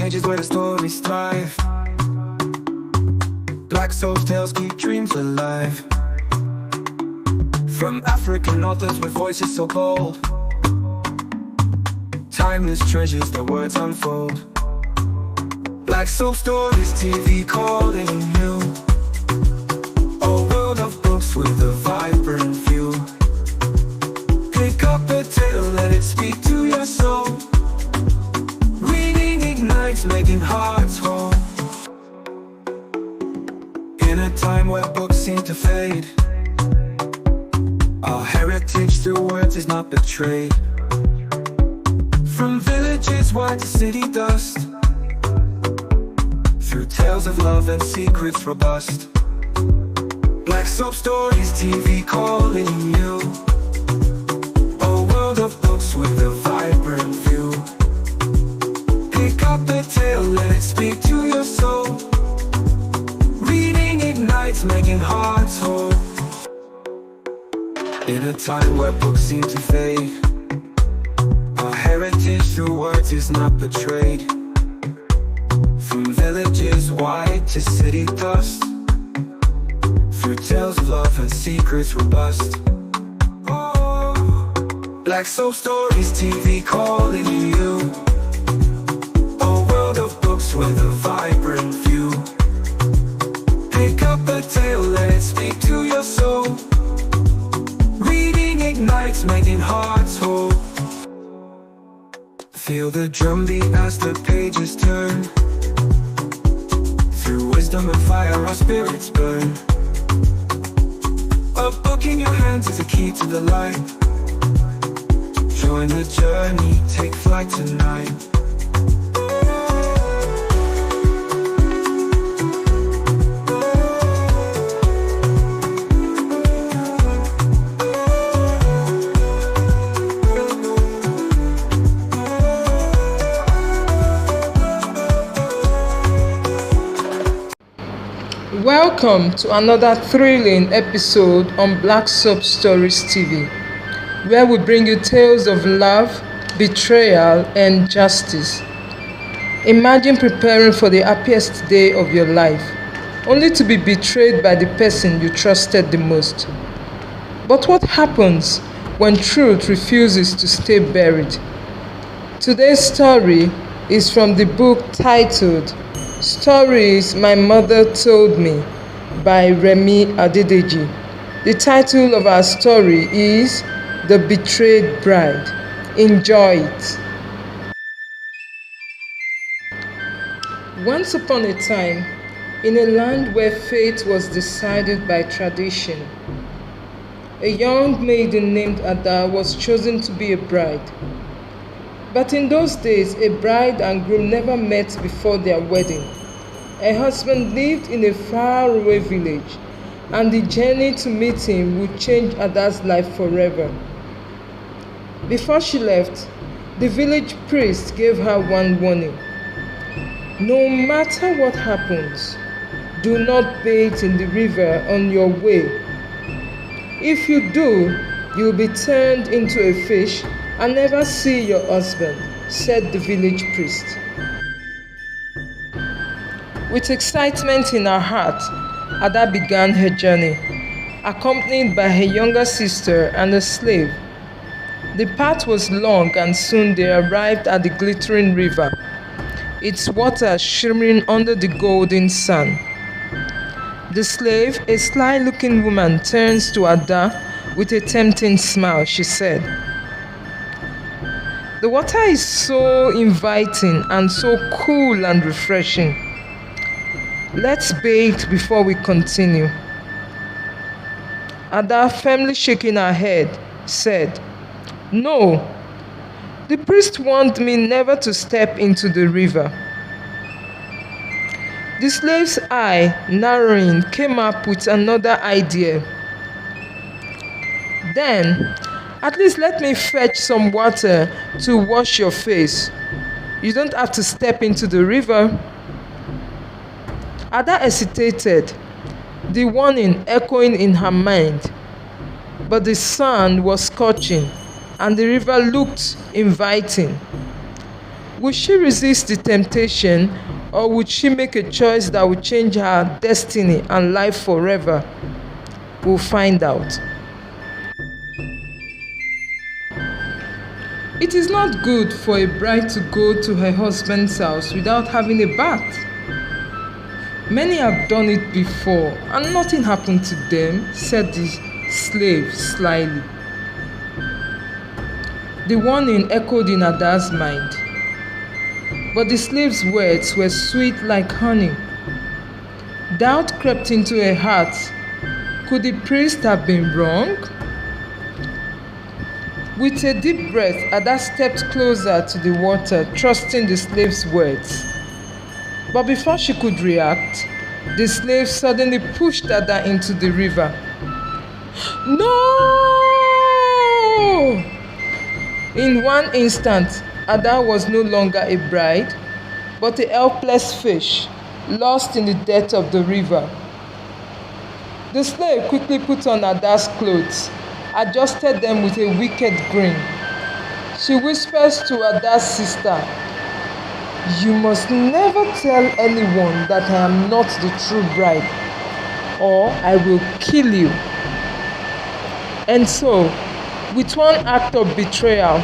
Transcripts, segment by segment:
pages where the stories thrive. Black souls tales keep dreams alive. From African authors with voices so bold, timeless treasures, their words unfold. Black soul stories, TV calling you. A world of books with a vibrant view. Pick up a tale, let it speak to your soul. Reading ignites, making hearts whole. In a time where books seem to fade, our heritage through words is not betrayed. From villages wide to city dust, through tales of love and secrets robust. Black soap stories, TV calling you. A world of books with a vibrant view. Pick up a tale, let it speak to your soul. Reading ignites, making hearts whole. In a time where books seem to fade, our heritage through words is not betrayed. From villages wide to city dust, through tales of love and secrets robust. Oh, Black soap stories, TV calling you. A world of books with a vibrant view. Pick up a tale, let it speak to your soul. Reading ignites, making hearts whole. Feel the drumbeat as the pages turn. Through wisdom and fire our spirits burn. A book in your hands is a key to the light. Join the journey, take flight tonight. Welcome to another thrilling episode on Black Soap Stories TV, where we bring you tales of love, betrayal, and justice. Imagine preparing for the happiest day of your life, only to be betrayed by the person you trusted the most. But what happens when truth refuses to stay buried? Today's story is from the book titled Stories My Mother Told Me by Remi Adedeji. The title of our story is The Betrayed Bride. Enjoy it. Once upon a time, in a land where fate was decided by tradition, a young maiden named Ada was chosen to be a bride. But in those days, a bride and groom never met before their wedding. Her husband lived in a faraway village, and the journey to meet him would change Ada's life forever. Before she left, the village priest gave her one warning. No matter what happens, do not bathe in the river on your way. If you do, you will be turned into a fish and never see your husband, said the village priest. With excitement in her heart, Ada began her journey, accompanied by her younger sister and a slave. The path was long, and soon they arrived at the glittering river, its water shimmering under the golden sun. The slave, a sly-looking woman, turns to Ada with a tempting smile. She said, "The water is so inviting and so cool and refreshing. Let's bathe before we continue." Ada, firmly shaking her head, said, "No, the priest warned me never to step into the river." The slave's eye, narrowing, came up with another idea. "Then, at least let me fetch some water to wash your face. You don't have to step into the river." Ada hesitated, the warning echoing in her mind. But the sun was scorching, and the river looked inviting. Would she resist the temptation, or would she make a choice that would change her destiny and life forever? We'll find out. It is not good for a bride to go to her husband's house without having a bath. Many have done it before and nothing happened to them, said the slave slyly. The warning echoed in Ada's mind. But the slave's words were sweet like honey. Doubt crept into her heart. Could the priest have been wrong? With a deep breath, Ada stepped closer to the water, trusting the slave's words. But before she could react, the slave suddenly pushed Ada into the river. No! In one instant, Ada was no longer a bride, but a helpless fish, lost in the depth of the river. The slave quickly put on Ada's clothes, adjusted them with a wicked grin. She whispers to Ada's sister, "You must never tell anyone that I am not the true bride, or I will kill you." And so, with one act of betrayal,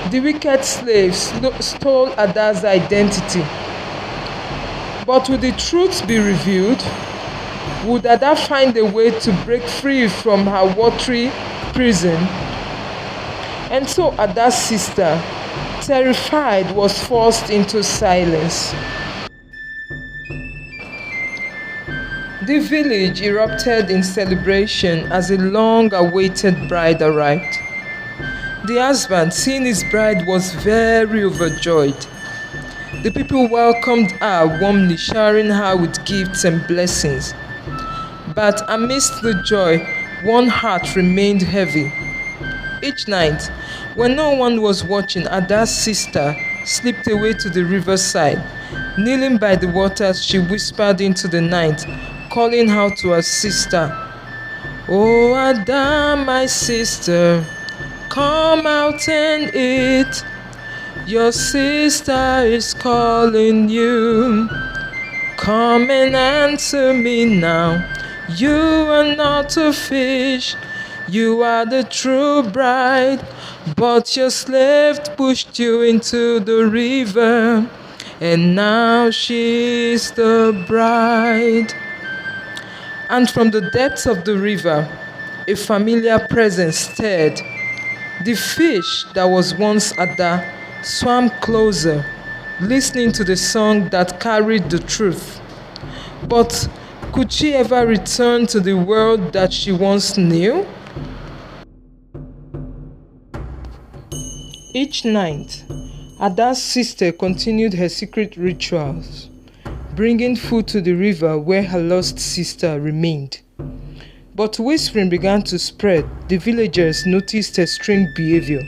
the wicked slave stole Ada's identity. But would the truth be revealed? Would Ada find a way to break free from her watery prison? And so Ada's sister, terrified, was forced into silence. The village erupted in celebration as a long-awaited bride arrived. The husband, seeing his bride, was very overjoyed. The people welcomed her warmly, showering her with gifts and blessings. But amidst the joy, one heart remained heavy. Each night, when no one was watching, Ada's sister slipped away to the riverside. Kneeling by the waters, she whispered into the night, calling out to her sister, "Oh, Ada, my sister, come out and eat. Your sister is calling you. Come and answer me now. You are not a fish. You are the true bride. But your slave pushed you into the river, and now she's the bride." And from the depths of the river, a familiar presence stirred. The fish that was once Ada swam closer, listening to the song that carried the truth. But could she ever return to the world that she once knew? Each night, Ada's sister continued her secret rituals, bringing food to the river where her lost sister remained. But whispering began to spread. The villagers noticed her strange behavior,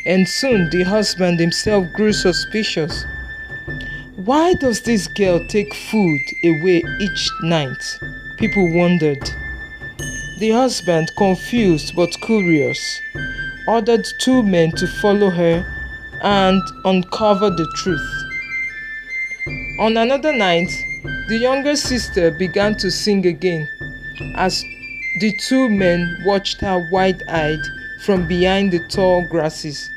and soon the husband himself grew suspicious. Why does this girl take food away each night? People wondered. The husband, confused but curious, ordered 2 men to follow her and uncover the truth. On another night, the younger sister began to sing again as the 2 men watched her wide-eyed from behind the tall grasses.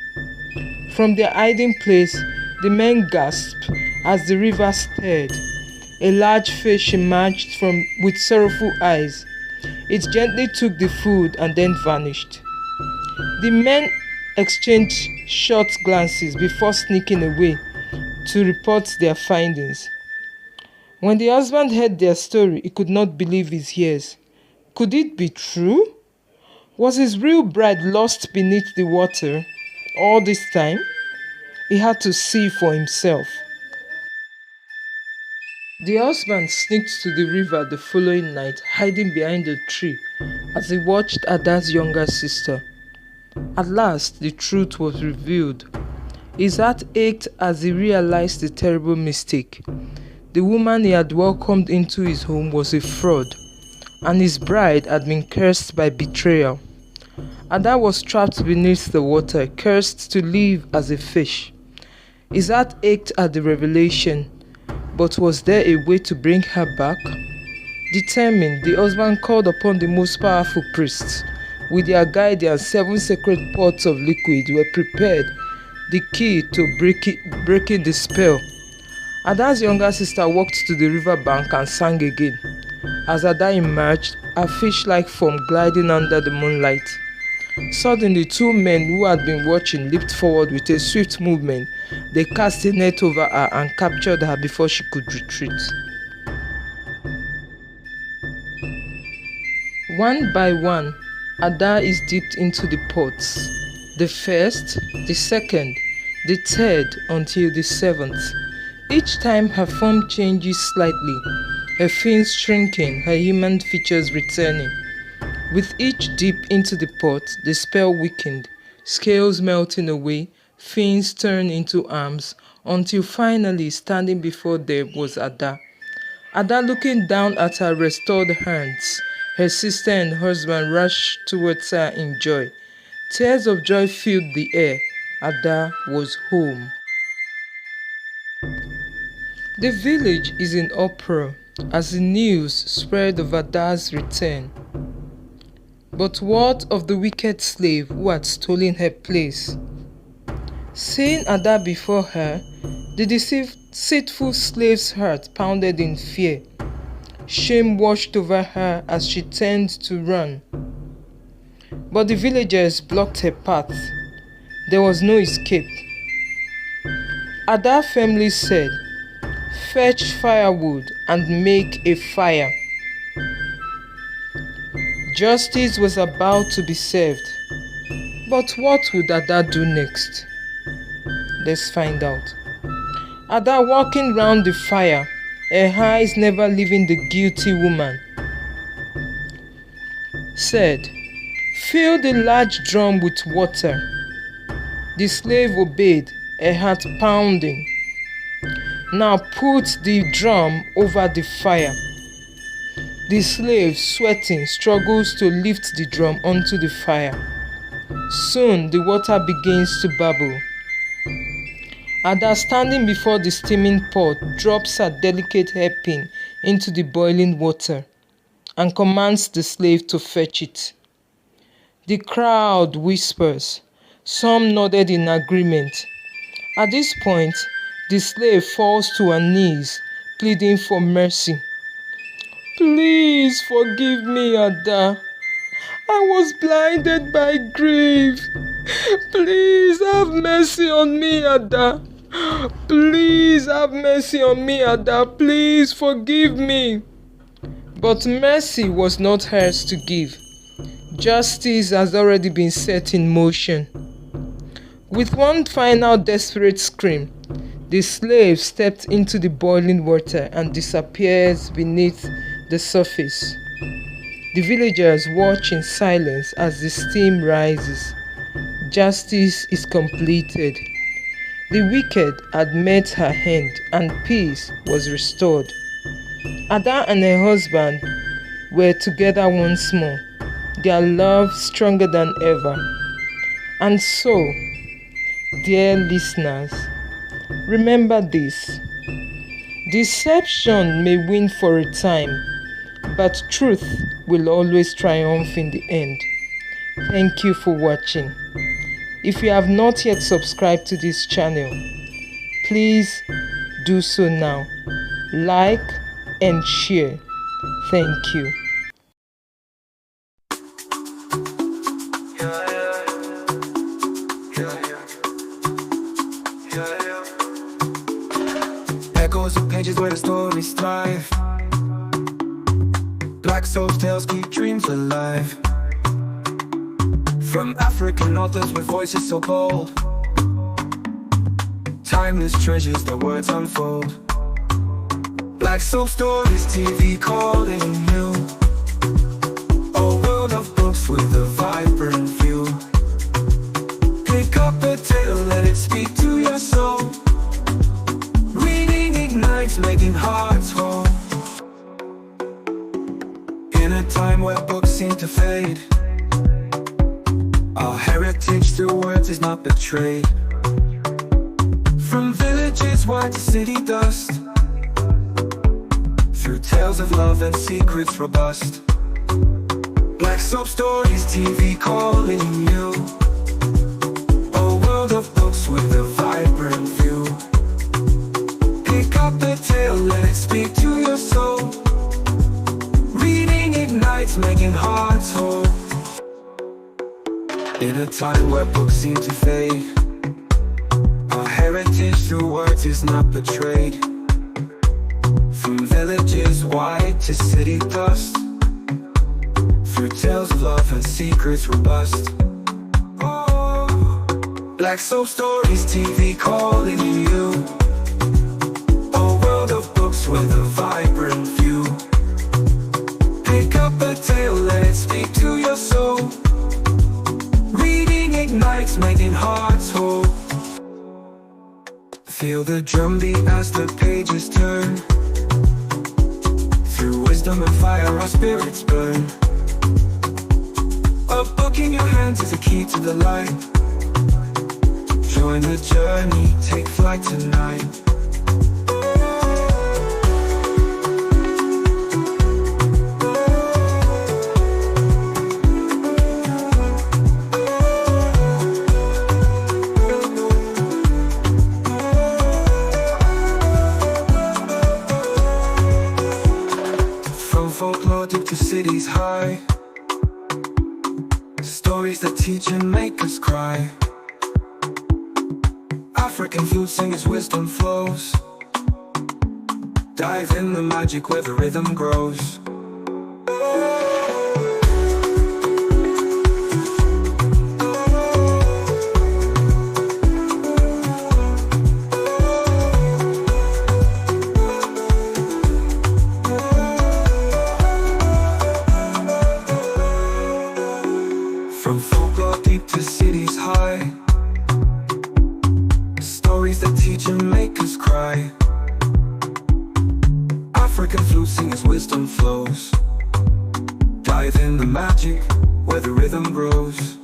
From their hiding place, the men gasped as the river stirred. A large fish emerged with sorrowful eyes. It gently took the food and then vanished. The men exchanged short glances before sneaking away to report their findings. When the husband heard their story, he could not believe his ears. Could it be true? Was his real bride lost beneath the water all this time? He had to see for himself. The husband sneaked to the river the following night, hiding behind a tree as he watched Ada's younger sister. At last, the truth was revealed. His heart ached as he realized the terrible mistake. The woman he had welcomed into his home was a fraud, and his bride had been cursed by betrayal. Ada was trapped beneath the water, cursed to live as a fish. His heart ached at the revelation, but was there a way to bring her back? Determined, the husband called upon the most powerful priests. With their guidance, 7 sacred pots of liquid were prepared, the key to breaking the spell. Ada's younger sister walked to the river bank and sang again. As Ada emerged, a fish-like form gliding under the moonlight. Suddenly, 2 men who had been watching leaped forward with a swift movement. They cast a net over her and captured her before she could retreat. One by one, Ada is dipped into the pots. The first, the second, the third, until the 7th. Each time her form changes slightly, her fins shrinking, her human features returning. With each dip into the pot, the spell weakened, scales melting away, fins turned into arms, until finally standing before them was Ada. Ada looking down at her restored hands. Her sister and husband rushed towards her in joy. Tears of joy filled the air. Ada was home. The village is in uproar as the news spread of Ada's return. But what of the wicked slave who had stolen her place? Seeing Ada before her, the deceitful slave's heart pounded in fear. Shame washed over her as she turned to run. But the villagers blocked her path. There was no escape. Ada firmly said, "Fetch firewood and make a fire." Justice was about to be served. But what would Ada do next? Let's find out. Ada walking round the fire, her eyes never leaving the guilty woman, said, "Fill the large drum with water." The slave obeyed, her heart pounding. "Now put the drum over the fire." The slave, sweating, struggles to lift the drum onto the fire. Soon the water begins to bubble. Ada, standing before the steaming pot, drops her delicate hairpin into the boiling water and commands the slave to fetch it. The crowd whispers. Some nodded in agreement. At this point, the slave falls to her knees, pleading for mercy. "Please forgive me, Ada. I was blinded by grief. Please have mercy on me, Ada. Please have mercy on me, Ada. Please forgive me." But mercy was not hers to give. Justice has already been set in motion. With one final desperate scream, the slave stepped into the boiling water and disappears beneath the surface. The villagers watch in silence as the steam rises. Justice is completed. The wicked had met her hand and peace was restored. Ada and her husband were together once more, their love stronger than ever. And so, dear listeners, remember this. Deception may win for a time, but truth will always triumph in the end. Thank you for watching. If you have not yet subscribed to this channel, please do so now. Like and share. Thank you. Echoes of pages where the stories thrive. Black souls' tales keep dreams alive. From African authors with voices so bold, timeless treasures, their words unfold. Black soul stories, TV calling new. A world of books with a vibrant view. Pick up a tale, let it speak to your soul. Reading ignites, making hearts whole. In a time where books seem to fade, our heritage through words is not betrayed. From villages wide to city dust, through tales of love and secrets robust. Black soap stories, TV calling you. A world of books with a vibrant view. Pick up the tale, let it speak to your soul. Reading ignites, making hearts whole. In a time where books seem to fade, our heritage through words is not betrayed. From villages wide to city dust, through tales of love and secrets robust. Oh, black soap stories, TV calling you. A world of books with a vibrant view. Pick up a tale, let it speak to your soul. Reading ignites, making hearts whole. Feel the drumbeat as the pages turn. Through wisdom and fire our spirits burn. A book in your hands is a key to the light. Join the journey, take flight tonight. From folklore deep to cities high, stories that teach and make us cry. African flute singers, wisdom flows. Dive in the magic where the rhythm grows. From folklore deep to cities high, stories that teach and make us cry. African flute singers, wisdom flows. Dive in the magic where the rhythm grows.